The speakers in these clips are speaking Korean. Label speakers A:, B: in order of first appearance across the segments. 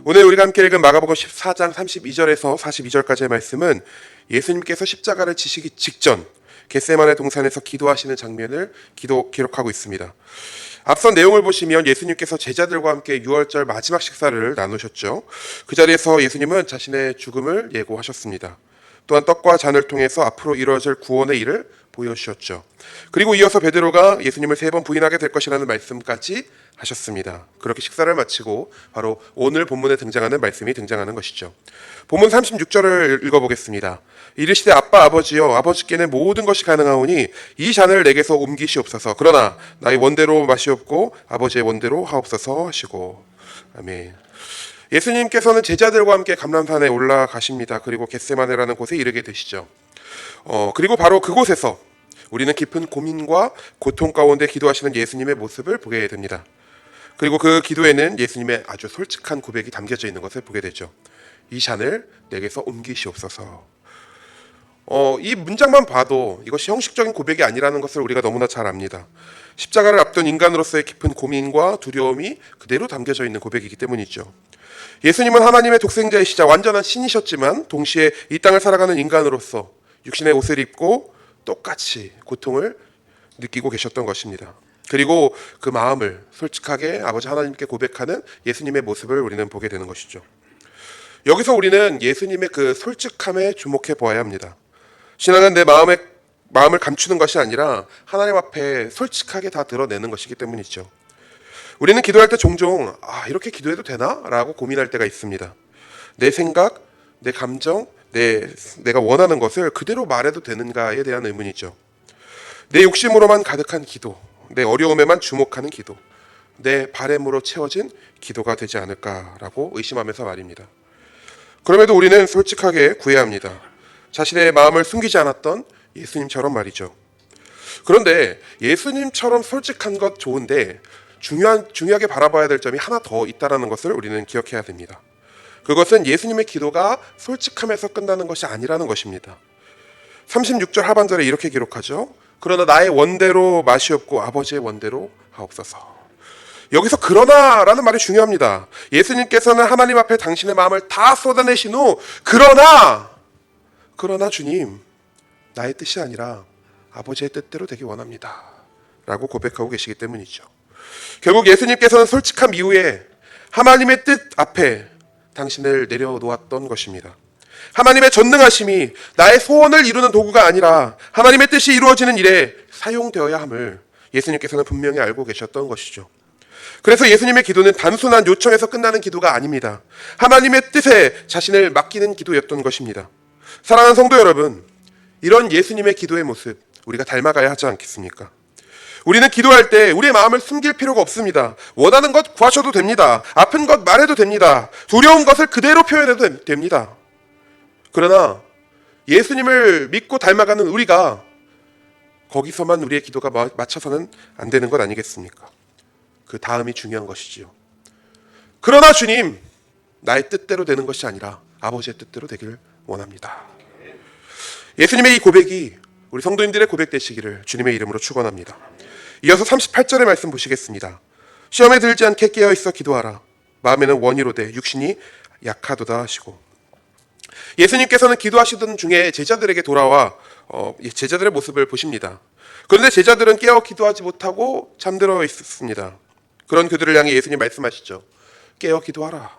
A: 오늘 우리가 함께 읽은 마가복음 14장 32절에서 42절까지의 말씀은 예수님께서 십자가를 지시기 직전 겟세마네 동산에서 기도하시는 장면을 기록하고 있습니다. 앞선 내용을 보시면 예수님께서 제자들과 함께 유월절 마지막 식사를 나누셨죠. 그 자리에서 예수님은 자신의 죽음을 예고하셨습니다. 또한 떡과 잔을 통해서 앞으로 이루어질 구원의 일을 보여주셨죠. 그리고 이어서 베드로가 예수님을 3번 부인하게 될 것이라는 말씀까지 하셨습니다. 그렇게 식사를 마치고 바로 오늘 본문에 등장하는 말씀이 등장하는 것이죠. 본문 36절을 읽어보겠습니다. 이르시되 아빠 아버지여 아버지께는 모든 것이 가능하오니 이 잔을 내게서 옮기시옵소서. 그러나 나의 원대로 마시옵고 아버지의 원대로 하옵소서 하시고. 아멘. 예수님께서는 제자들과 함께 감람산에 올라가십니다. 그리고 겟세마네라는 곳에 이르게 되시죠. 그리고 바로 그곳에서 우리는 깊은 고민과 고통 가운데 기도하시는 예수님의 모습을 보게 됩니다. 그리고 그 기도에는 예수님의 아주 솔직한 고백이 담겨져 있는 것을 보게 되죠. 이 잔을 내게서 옮기시옵소서. 이 문장만 봐도 이것이 형식적인 고백이 아니라는 것을 우리가 너무나 잘 압니다. 십자가를 앞둔 인간으로서의 깊은 고민과 두려움이 그대로 담겨져 있는 고백이기 때문이죠. 예수님은 하나님의 독생자이시자 완전한 신이셨지만 동시에 이 땅을 살아가는 인간으로서 육신의 옷을 입고 똑같이 고통을 느끼고 계셨던 것입니다. 그리고 그 마음을 솔직하게 아버지 하나님께 고백하는 예수님의 모습을 우리는 보게 되는 것이죠. 여기서 우리는 예수님의 그 솔직함에 주목해 보아야 합니다. 신앙은 내 마음을 감추는 것이 아니라 하나님 앞에 솔직하게 다 드러내는 것이기 때문이죠. 우리는 기도할 때 종종 이렇게 기도해도 되나? 라고 고민할 때가 있습니다. 내 생각, 내 감정, 내가 원하는 것을 그대로 말해도 되는가에 대한 의문이죠. 내 욕심으로만 가득한 기도, 내 어려움에만 주목하는 기도, 내 바램으로 채워진 기도가 되지 않을까라고 의심하면서 말입니다. 그럼에도 우리는 솔직하게 구해야 합니다. 자신의 마음을 숨기지 않았던 예수님처럼 말이죠. 그런데 예수님처럼 솔직한 것 좋은데 중요하게 바라봐야 될 점이 하나 더 있다는 것을 우리는 기억해야 됩니다. 그것은 예수님의 기도가 솔직함에서 끝나는 것이 아니라는 것입니다. 36절 하반절에 이렇게 기록하죠. 그러나 나의 원대로 마시옵고 아버지의 원대로 하옵소서. 여기서 그러나라는 말이 중요합니다. 예수님께서는 하나님 앞에 당신의 마음을 다 쏟아내신 후 그러나 주님, 나의 뜻이 아니라 아버지의 뜻대로 되기 원합니다 라고 고백하고 계시기 때문이죠. 결국 예수님께서는 솔직함 이후에 하나님의 뜻 앞에 당신을 내려놓았던 것입니다. 하나님의 전능하심이 나의 소원을 이루는 도구가 아니라 하나님의 뜻이 이루어지는 일에 사용되어야 함을 예수님께서는 분명히 알고 계셨던 것이죠. 그래서 예수님의 기도는 단순한 요청에서 끝나는 기도가 아닙니다. 하나님의 뜻에 자신을 맡기는 기도였던 것입니다. 사랑하는 성도 여러분, 이런 예수님의 기도의 모습 우리가 닮아가야 하지 않겠습니까? 우리는 기도할 때 우리의 마음을 숨길 필요가 없습니다. 원하는 것 구하셔도 됩니다. 아픈 것 말해도 됩니다. 두려운 것을 그대로 표현해도 됩니다. 그러나 예수님을 믿고 닮아가는 우리가 거기서만 우리의 기도가 맞춰서는 안 되는 것 아니겠습니까? 그 다음이 중요한 것이지요. 그러나 주님, 나의 뜻대로 되는 것이 아니라 아버지의 뜻대로 되길 원합니다. 예수님의 이 고백이 우리 성도님들의 고백 되시기를 주님의 이름으로 축원합니다. 이어서 38절의 말씀 보시겠습니다. 시험에 들지 않게 깨어있어 기도하라. 마음에는 원이로되 육신이 약하도다 하시고. 예수님께서는 기도하시던 중에 제자들에게 돌아와 제자들의 모습을 보십니다. 그런데 제자들은 깨어 기도하지 못하고 잠들어 있었습니다. 그런 그들을 향해 예수님 말씀하시죠. 깨어 기도하라.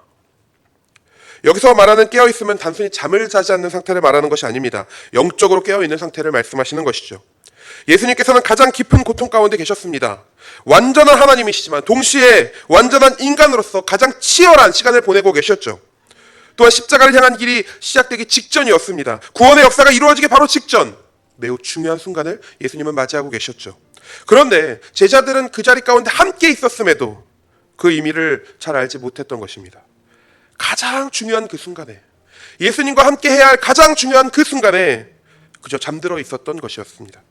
A: 여기서 말하는 깨어있으면 단순히 잠을 자지 않는 상태를 말하는 것이 아닙니다. 영적으로 깨어있는 상태를 말씀하시는 것이죠. 예수님께서는 가장 깊은 고통 가운데 계셨습니다. 완전한 하나님이시지만 동시에 완전한 인간으로서 가장 치열한 시간을 보내고 계셨죠. 또한 십자가를 향한 길이 시작되기 직전이었습니다. 구원의 역사가 이루어지기 바로 직전, 매우 중요한 순간을 예수님은 맞이하고 계셨죠. 그런데 제자들은 그 자리 가운데 함께 있었음에도 그 의미를 잘 알지 못했던 것입니다. 가장 중요한 그 순간에, 예수님과 함께 해야 할 가장 중요한 그 순간에 그저 잠들어 있었던 것이었습니다.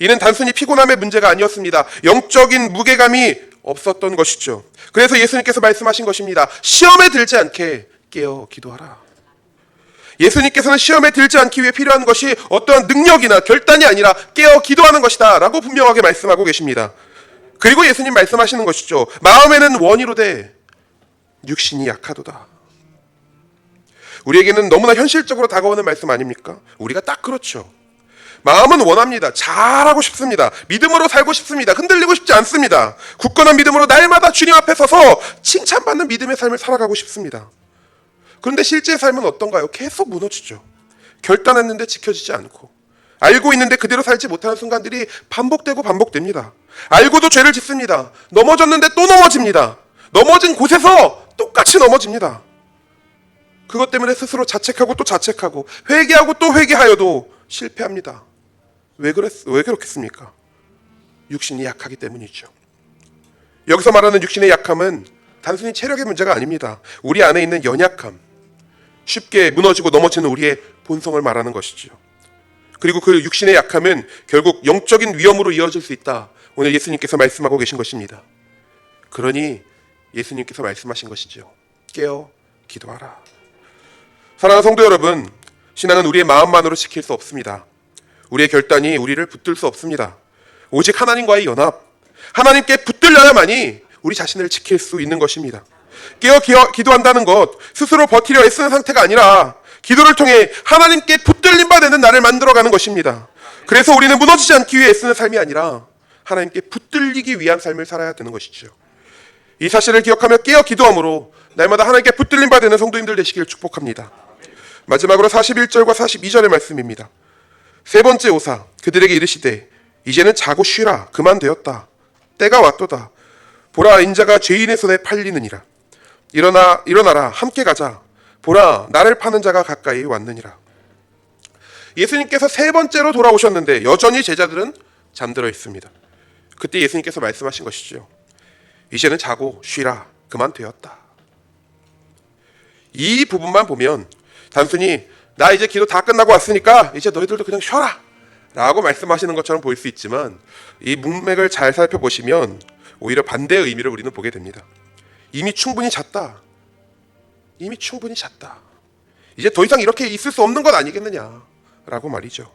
A: 이는 단순히 피곤함의 문제가 아니었습니다. 영적인 무게감이 없었던 것이죠. 그래서 예수님께서 말씀하신 것입니다. 시험에 들지 않게 깨어 기도하라. 예수님께서는 시험에 들지 않기 위해 필요한 것이 어떠한 능력이나 결단이 아니라 깨어 기도하는 것이다 라고 분명하게 말씀하고 계십니다. 그리고 예수님 말씀하시는 것이죠. 마음에는 원이로되 육신이 약하도다. 우리에게는 너무나 현실적으로 다가오는 말씀 아닙니까? 우리가 딱 그렇죠. 마음은 원합니다. 잘하고 싶습니다. 믿음으로 살고 싶습니다. 흔들리고 싶지 않습니다. 굳건한 믿음으로 날마다 주님 앞에 서서 칭찬받는 믿음의 삶을 살아가고 싶습니다. 그런데 실제 삶은 어떤가요? 계속 무너지죠. 결단했는데 지켜지지 않고, 알고 있는데 그대로 살지 못하는 순간들이 반복되고 반복됩니다. 알고도 죄를 짓습니다. 넘어졌는데 또 넘어집니다. 넘어진 곳에서 똑같이 넘어집니다. 그것 때문에 스스로 자책하고 또 자책하고, 회개하고 또 회개하여도 실패합니다. 왜 그렇겠습니까? 육신이 약하기 때문이죠. 여기서 말하는 육신의 약함은 단순히 체력의 문제가 아닙니다. 우리 안에 있는 연약함, 쉽게 무너지고 넘어지는 우리의 본성을 말하는 것이죠. 그리고 그 육신의 약함은 결국 영적인 위험으로 이어질 수 있다. 오늘 예수님께서 말씀하고 계신 것입니다. 그러니 예수님께서 말씀하신 것이죠. 깨어 기도하라. 사랑하는 성도 여러분, 신앙은 우리의 마음만으로 지킬 수 없습니다. 우리의 결단이 우리를 붙들 수 없습니다. 오직 하나님과의 연합, 하나님께 붙들려야만이 우리 자신을 지킬 수 있는 것입니다. 깨어 기도한다는 것, 스스로 버티려 애쓰는 상태가 아니라 기도를 통해 하나님께 붙들림 바 되는 나를 만들어가는 것입니다. 그래서 우리는 무너지지 않기 위해 애쓰는 삶이 아니라 하나님께 붙들리기 위한 삶을 살아야 되는 것이죠. 이 사실을 기억하며 깨어 기도함으로 날마다 하나님께 붙들림 바 되는 성도님들 되시기를 축복합니다. 마지막으로 41절과 42절의 말씀입니다. 세 번째 오사 그들에게 이르시되 이제는 자고 쉬라. 그만 되었다. 때가 왔도다. 보라, 인자가 죄인의 손에 팔리느니라. 일어나라. 함께 가자. 보라, 나를 파는 자가 가까이 왔느니라. 예수님께서 세 번째로 돌아오셨는데 여전히 제자들은 잠들어 있습니다. 그때 예수님께서 말씀하신 것이죠. 이제는 자고 쉬라. 그만 되었다. 이 부분만 보면 단순히 나 이제 기도 다 끝나고 왔으니까 이제 너희들도 그냥 쉬어라 라고 말씀하시는 것처럼 보일 수 있지만, 이 문맥을 잘 살펴보시면 오히려 반대의 의미를 우리는 보게 됩니다. 이미 충분히 잤다. 이미 충분히 잤다. 이제 더 이상 이렇게 있을 수 없는 것 아니겠느냐 라고 말이죠.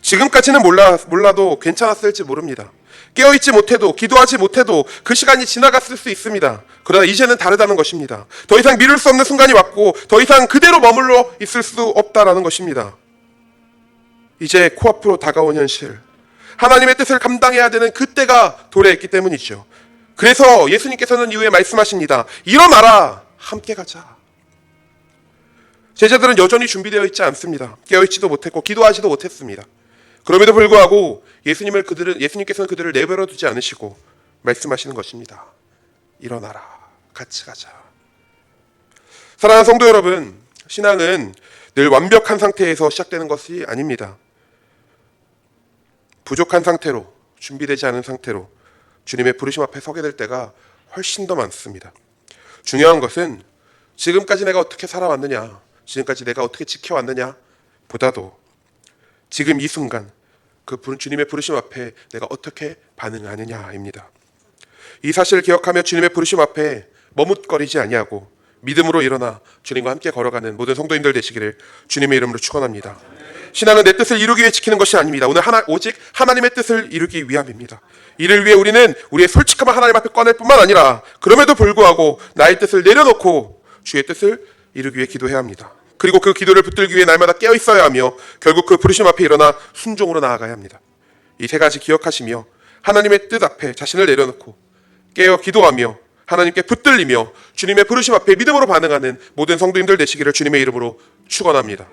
A: 지금까지는 몰라도 괜찮았을지 모릅니다. 깨어있지 못해도, 기도하지 못해도 그 시간이 지나갔을 수 있습니다. 그러나 이제는 다르다는 것입니다. 더 이상 미룰 수 없는 순간이 왔고 더 이상 그대로 머물러 있을 수 없다라는 것입니다. 이제 코앞으로 다가온 현실, 하나님의 뜻을 감당해야 되는 그때가 도래했기 때문이죠. 그래서 예수님께서는 이후에 말씀하십니다. 일어나라. 함께 가자. 제자들은 여전히 준비되어 있지 않습니다. 깨어있지도 못했고 기도하지도 못했습니다. 그럼에도 불구하고 예수님께서는 그들을 내버려 두지 않으시고 말씀하시는 것입니다. 일어나라. 같이 가자. 사랑하는 성도 여러분, 신앙은 늘 완벽한 상태에서 시작되는 것이 아닙니다. 부족한 상태로, 준비되지 않은 상태로 주님의 부르심 앞에 서게 될 때가 훨씬 더 많습니다. 중요한 것은 지금까지 내가 어떻게 살아왔느냐, 지금까지 내가 어떻게 지켜왔느냐 보다도 지금 이 순간 그 주님의 부르심 앞에 내가 어떻게 반응하느냐입니다. 이 사실을 기억하며 주님의 부르심 앞에 머뭇거리지 아니하고 믿음으로 일어나 주님과 함께 걸어가는 모든 성도님들 되시기를 주님의 이름으로 축원합니다. 신앙은 내 뜻을 이루기 위해 지키는 것이 아닙니다. 오직 하나님의 뜻을 이루기 위함입니다. 이를 위해 우리는 우리의 솔직함을 하나님 앞에 꺼낼 뿐만 아니라 그럼에도 불구하고 나의 뜻을 내려놓고 주의 뜻을 이루기 위해 기도해야 합니다. 그리고 그 기도를 붙들기 위해 날마다 깨어 있어야 하며 결국 그 부르심 앞에 일어나 순종으로 나아가야 합니다. 이 세 가지 기억하시며 하나님의 뜻 앞에 자신을 내려놓고 깨어 기도하며 하나님께 붙들리며 주님의 부르심 앞에 믿음으로 반응하는 모든 성도님들 되시기를 주님의 이름으로 축원합니다.